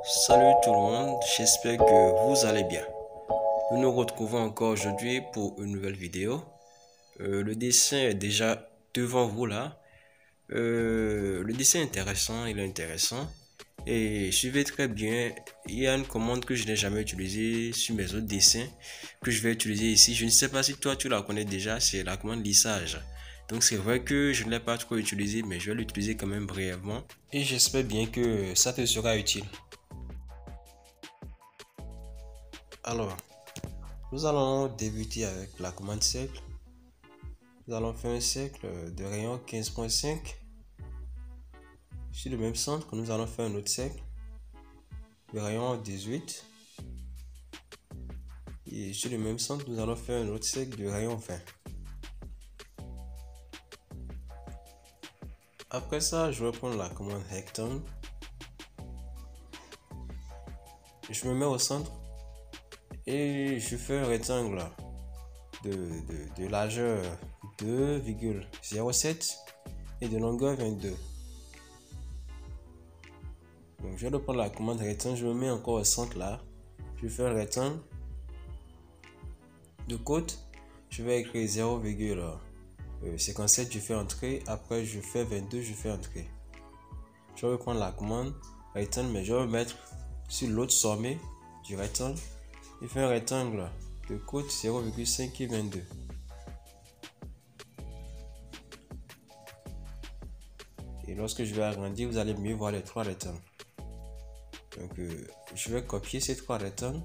Salut tout le monde, j'espère que vous allez bien. Nous nous retrouvons encore aujourd'hui pour une nouvelle vidéo. Le dessin est déjà devant vous là. Le dessin est intéressant, il est intéressant. Et suivez très bien, il y a une commande que je n'ai jamais utilisée sur mes autres dessins que je vais utiliser ici. Je ne sais pas si toi tu la connais déjà, c'est la commande lissage. Donc c'est vrai que je ne l'ai pas trop utilisée, mais je vais l'utiliser quand même brièvement. Et j'espère bien que ça te sera utile. Alors, nous allons débuter avec la commande cercle. Nous allons faire un cercle de rayon 15.5. Sur le même centre, nous allons faire un autre cercle de rayon 18. Et sur le même centre, nous allons faire un autre cercle de rayon 20. Après ça, je vais prendre la commande rectangle. Je me mets au centre et je fais un rectangle de largeur 2,07 et de longueur 22. Donc je vais prendre la commande rectangle, je me mets encore au centre là. Je fais un rectangle. De côte, je vais écrire 0,57, je fais entrée. Après, je fais 22, je fais entrée. Je vais prendre la commande rectangle, mais je vais me mettre sur l'autre sommet du rectangle. Je fais un rectangle de côte 0,5 et 22. Et lorsque je vais agrandir, vous allez mieux voir les trois rectangles. Donc, je vais copier ces trois rectangles.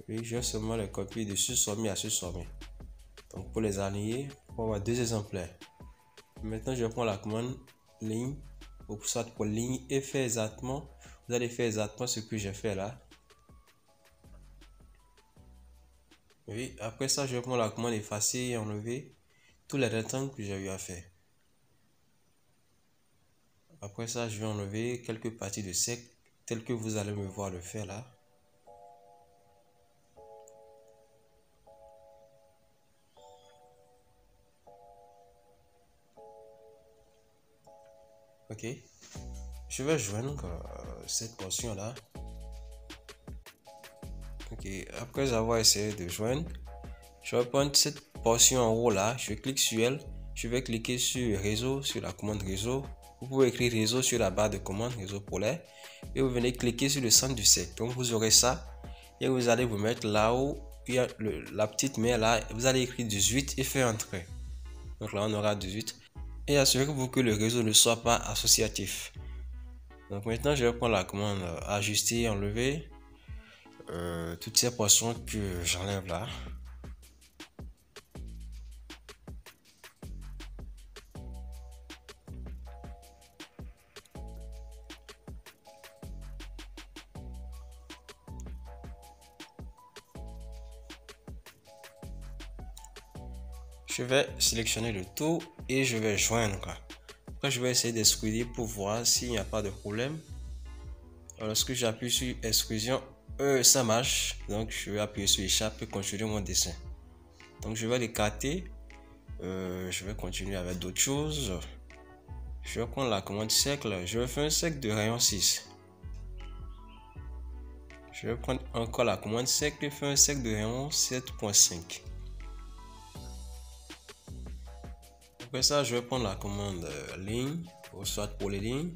Et je vais seulement les copier de ce sommet à ce sommet. Donc, pour les aligner, on va avoir deux exemplaires. Maintenant, je prends la commande ligne, ou soit pour ligne, et faire exactement, vous allez faire exactement ce que j'ai fait là. Oui, après ça, je prends la commande effacer et enlever tous les rectangles que j'ai eu à faire. Après ça, je vais enlever quelques parties de cercle, telles que vous allez me voir le faire là. Ok, je vais joindre cette portion là. Ok, après avoir essayé de joindre, je vais prendre cette portion en haut là, je clique sur elle, je vais cliquer sur réseau, sur la commande réseau. Vous pouvez écrire réseau sur la barre de commande, réseau polaire, et vous venez cliquer sur le centre du cercle. Donc vous aurez ça, et vous allez vous mettre là où il y a la petite main là, vous allez écrire 18 et faire entrer. Donc là on aura 18. Et assurez-vous que le réseau ne soit pas associatif. Donc maintenant je vais prendre la commande ajuster, enlever toutes ces portions que j'enlève là. Je vais sélectionner le tout et je vais joindre. Après, je vais essayer d'exclure pour voir s'il n'y a pas de problème. Lorsque j'appuie sur exclusion, ça marche. Donc, je vais appuyer sur échappe et continuer mon dessin. Donc, je vais l'écarter. Je vais continuer avec d'autres choses. Je vais prendre la commande cercle. Je vais faire un cercle de rayon 6. Je vais prendre encore la commande cercle et faire un cercle de rayon 7.5. Après ça, je vais prendre la commande ligne, ou soit pour les lignes.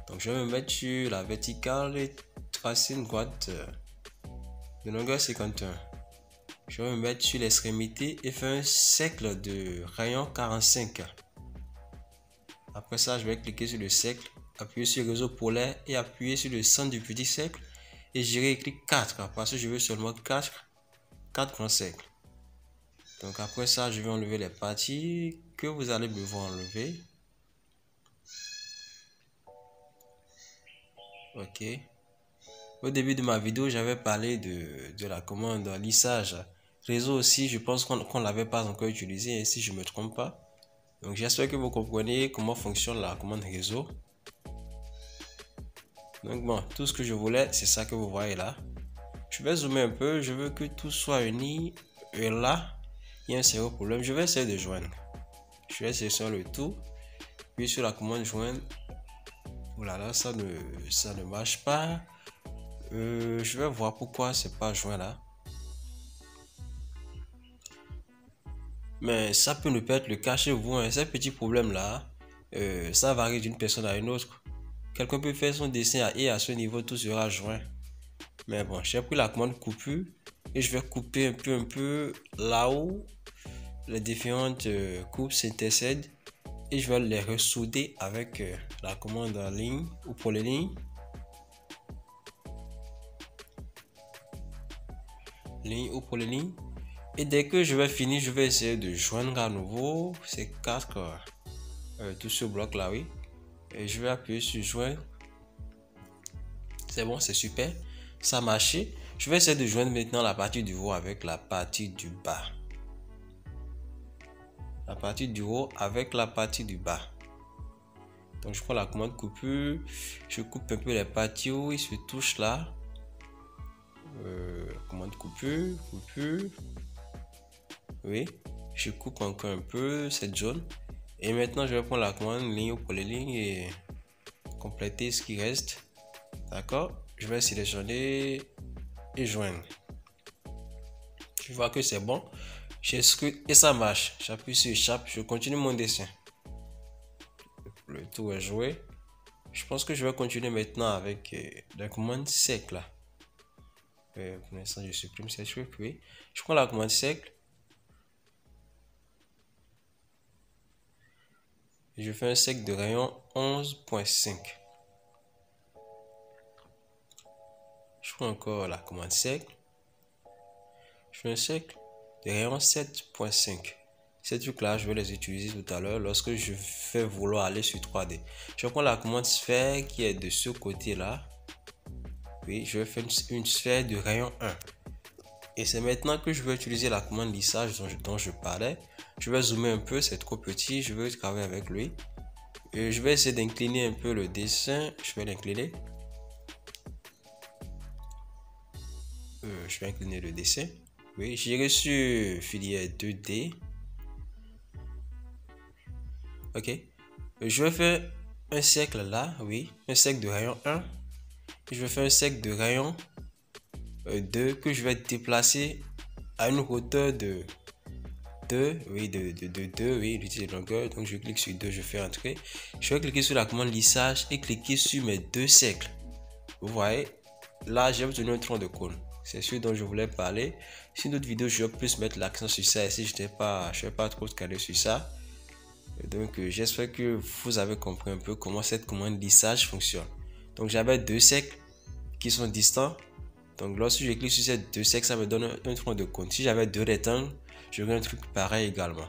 Donc, je vais me mettre sur la verticale et tracer une droite de longueur 51. Je vais me mettre sur l'extrémité et faire un cercle de rayon 45. Après ça, je vais cliquer sur le cercle, appuyer sur le réseau polaire et appuyer sur le centre du petit cercle. Et j'irai écrire 4 parce que je veux seulement 4 grands cercles. Donc après ça, je vais enlever les parties que vous allez me voir enlever. Ok. Au début de ma vidéo, j'avais parlé de la commande lissage. Réseau aussi, je pense qu'on ne l'avait pas encore utilisé, si je ne me trompe pas. Donc j'espère que vous comprenez comment fonctionne la commande réseau. Donc bon, tout ce que je voulais, c'est ça que vous voyez là. Je vais zoomer un peu, je veux que tout soit uni. Et là, il y a un sérieux problème. Je vais essayer de joindre. Je vais sélectionner le tout, puis sur la commande joindre, Oh là là, ça ne marche pas. Je vais voir pourquoi c'est pas joint là. Mais ça peut ne pas être le cas chez vous, hein. Ces petits problèmes là, ça varie d'une personne à une autre. Quelqu'un peut faire son dessin et à ce niveau tout sera joint. Mais bon, j'ai pris la commande coupure et je vais couper un peu là où les différentes coupes s'intercèdent et je vais les ressouder avec la commande en ligne ou pour les lignes. Et dès que je vais finir, je vais essayer de joindre à nouveau ces quatre, tout ce bloc là, oui. Et je vais appuyer sur joindre. C'est bon, c'est super. Ça a marché. Je vais essayer de joindre maintenant la partie du haut avec la partie du bas. La partie du haut avec la partie du bas. Donc je prends la commande coupure. Je coupe un peu les parties où il se touche là. Commande coupure. Oui. Je coupe encore un peu cette zone. Et maintenant je vais prendre la commande ligne pour les lignes et compléter ce qui reste. D'accord. Je vais sélectionner et joindre. Je vois que c'est bon. J'exclus et ça marche. J'appuie sur échappe. Je continue mon dessin. Le tour est joué. Je pense que je vais continuer maintenant avec la commande sec là. Pour l'instant, je supprime cette truc. Oui. Je prends la commande sec. Et je fais un sec de rayon 11.5. Je prends encore la commande sec. Je fais un sec de rayon 7.5. Ces trucs-là, je vais les utiliser tout à l'heure lorsque je vais vouloir aller sur 3D. Je prends la commande sphère qui est de ce côté-là. Oui, je vais faire une sphère de rayon 1. Et c'est maintenant que je vais utiliser la commande lissage dont je parlais. Je vais zoomer un peu, c'est trop petit, je vais travailler avec lui. Et je vais essayer d'incliner un peu le dessin. Je vais l'incliner. Je vais incliner le dessin. Oui, j'irai sur filière 2D. Ok. Je vais faire un cercle là, oui. Un cercle de rayon 1. Je vais faire un cercle de rayon 2 que je vais déplacer à une hauteur de 2, oui, de 2, oui, l'unité de longueur. Donc je clique sur 2, je fais entrer. Je vais cliquer sur la commande lissage et cliquer sur mes deux cercles. Vous voyez, là j'ai obtenu un tronc de cône. C'est ce dont je voulais parler. Si une autre vidéo, je vais plus mettre l'accent sur ça. Et si je ne vais pas trop calé sur ça. Donc j'espère que vous avez compris un peu comment cette commande lissage fonctionne. Donc j'avais deux cercles qui sont distants. Donc lorsque je clique sur ces deux cercles, ça me donne un tronc de cône. Si j'avais deux rectangles, j'aurais un truc pareil également.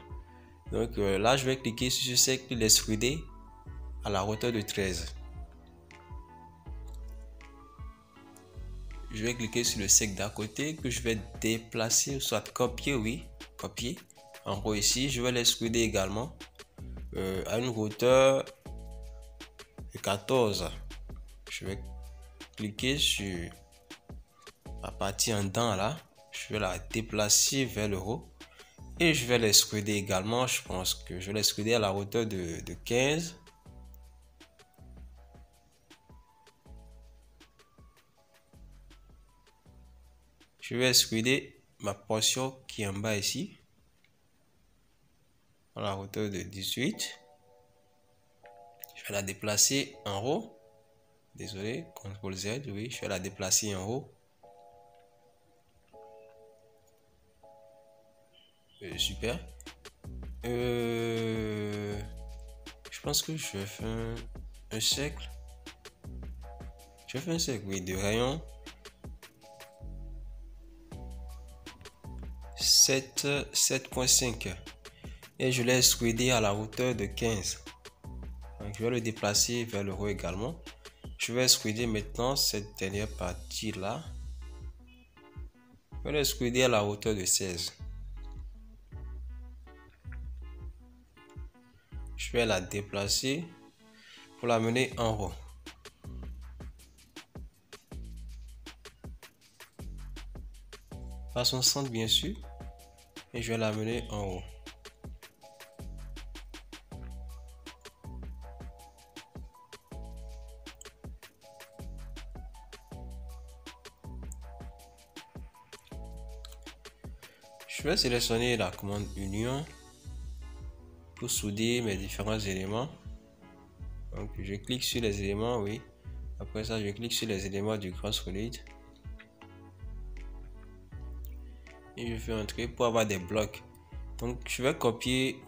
Donc là, je vais cliquer sur ce cercle et l'extruder à la hauteur de 13. Je vais cliquer sur le cercle d'à côté que je vais déplacer, soit copier, oui, copier. En gros ici, je vais l'extruder également à une hauteur de 14. Je vais cliquer sur la partie en dents là. Je vais la déplacer vers le haut. Et je vais l'extruder également. Je pense que je vais l'extruder à la hauteur de 15. Je vais extruder ma portion qui est en bas ici. À la hauteur de 18. Je vais la déplacer en haut. Désolé, CTRL Z, oui, je vais la déplacer en haut. Super. Je pense que je vais faire un cercle. Je vais faire un cercle, oui, de rayon 7.5. Et je l'ai extrudé à la hauteur de 15. Donc, je vais le déplacer vers le haut également. Je vais extruder maintenant cette dernière partie là. Je vais l'extruder à la hauteur de 16. Je vais la déplacer pour la mener en haut. Pas son centre bien sûr. Et je vais la mener en haut. Je vais sélectionner la commande union pour souder mes différents éléments. Donc je clique sur les éléments, oui. Après ça, je clique sur les éléments du grand solide. Et je fais entrer pour avoir des blocs. Donc je vais copier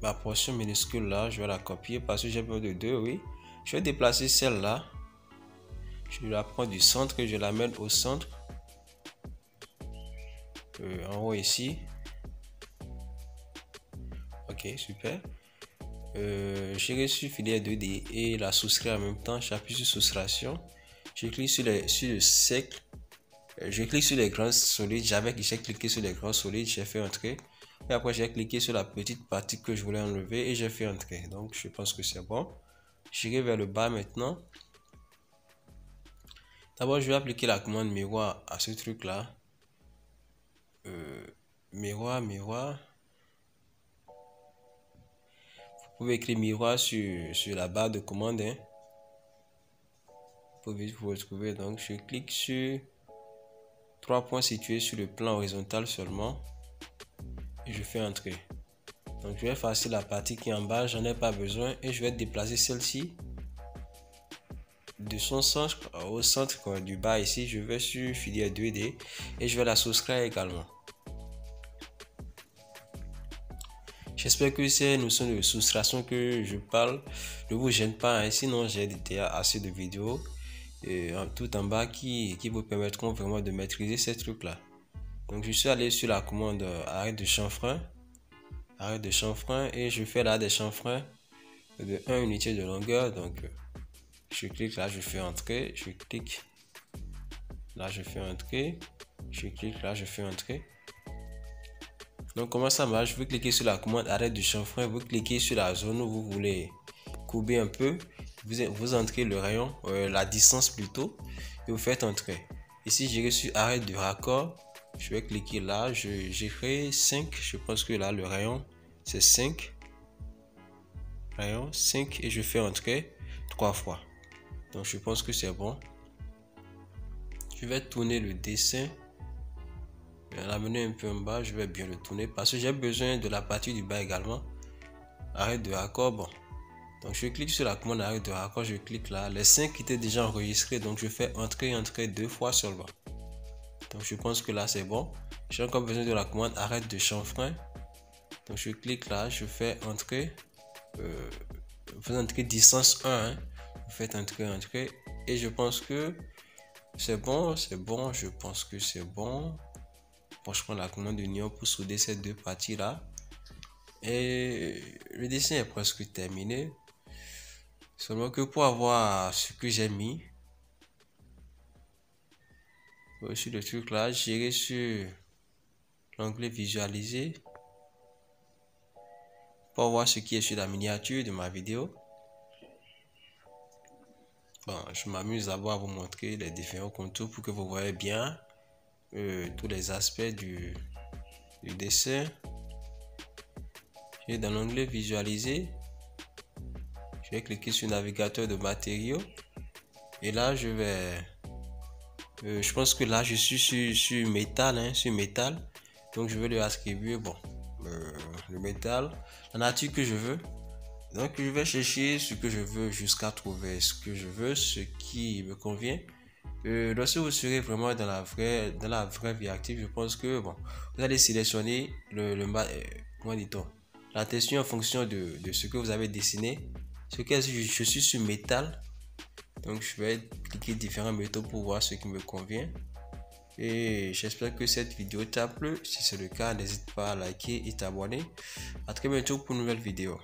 ma portion minuscule là. Je vais la copier parce que j'ai besoin de 2, oui. Je vais déplacer celle-là. Je la prends du centre et je la mets au centre. En haut ici. Ok, super. J'ai sur filière 2D et la souscrire en même temps. J'appuie sur soustraction. Je clique sur le cercle. Je clique sur les grands solides. J'ai cliqué sur les grands solides. J'ai fait entrer. Et après, j'ai cliqué sur la petite partie que je voulais enlever et j'ai fait entrer. Donc, je pense que c'est bon. J'irai vers le bas maintenant. D'abord, je vais appliquer la commande miroir à ce truc-là. Miroir. Vous pouvez écrire miroir sur la barre de commande. Hein. Vous pouvez vous retrouver. Donc, je clique sur 3 points situés sur le plan horizontal seulement. Et je fais entrer. Donc, je vais effacer la partie qui est en bas. J'en ai pas besoin. Et je vais déplacer celle-ci de son centre au centre du bas ici. Je vais sur filière 2D. Et je vais la souscrire également. J'espère que ces notions de soustraction que je parle ne vous gênent pas. Hein. Sinon, j'ai déjà assez de vidéos tout en bas qui vous permettront vraiment de maîtriser ces trucs-là. Donc, je suis allé sur la commande arrêt de chanfrein. Et je fais là des chanfreins de 1 unité de longueur. Donc, je clique là, je fais entrer. Je clique là, je fais entrer. Je clique là, je fais entrer. Donc comment ça marche? Vous cliquez sur la commande arrêt du chanfrein, vous cliquez sur la zone où vous voulez courber un peu, vous entrez le rayon, la distance plutôt, et vous faites entrer. Ici j'irai sur arrêt du raccord, je vais cliquer là, j'ai fait 5, je pense que là le rayon c'est 5, rayon 5 et je fais entrer 3 fois. Donc je pense que c'est bon. Je vais tourner le dessin. L'amener un peu en bas, je vais bien le tourner parce que j'ai besoin de la partie du bas également. Arrêt de raccord, bon. Donc je clique sur la commande arrêt de raccord, je clique là. Les 5 qui étaient déjà enregistrés, donc je fais entrer 2 fois seulement. Donc je pense que là c'est bon. J'ai encore besoin de la commande arrêt de chanfrein. Donc je clique là, je fais entrer. Vous entrez distance 1, hein. Vous faites entrer. Et je pense que c'est bon, je pense que c'est bon. Franchement, la commande union pour souder ces deux parties là et le dessin est presque terminé, seulement que pour avoir ce que j'ai mis sur le truc là, j'irai sur l'onglet visualiser pour voir ce qui est sur la miniature de ma vidéo. Bon, je m'amuse d'abord à vous montrer les différents contours pour que vous voyez bien tous les aspects du dessin. Et dans l'onglet visualiser, je vais cliquer sur navigateur de matériaux et là je vais je pense que là je suis sur métal, hein, sur métal, donc je vais lui attribuer le métal, la nature que je veux. Donc je vais chercher ce que je veux jusqu'à trouver ce que je veux, ce qui me convient. Lorsque vous serez vraiment dans la vraie vie active, je pense que bon, vous allez sélectionner comment dit-on, la texture en fonction de ce que vous avez dessiné. Je suis sur métal, donc je vais cliquer différents métaux pour voir ce qui me convient. Et j'espère que cette vidéo t'a plu. Si c'est le cas, n'hésite pas à liker et t'abonner. À très bientôt pour une nouvelle vidéo.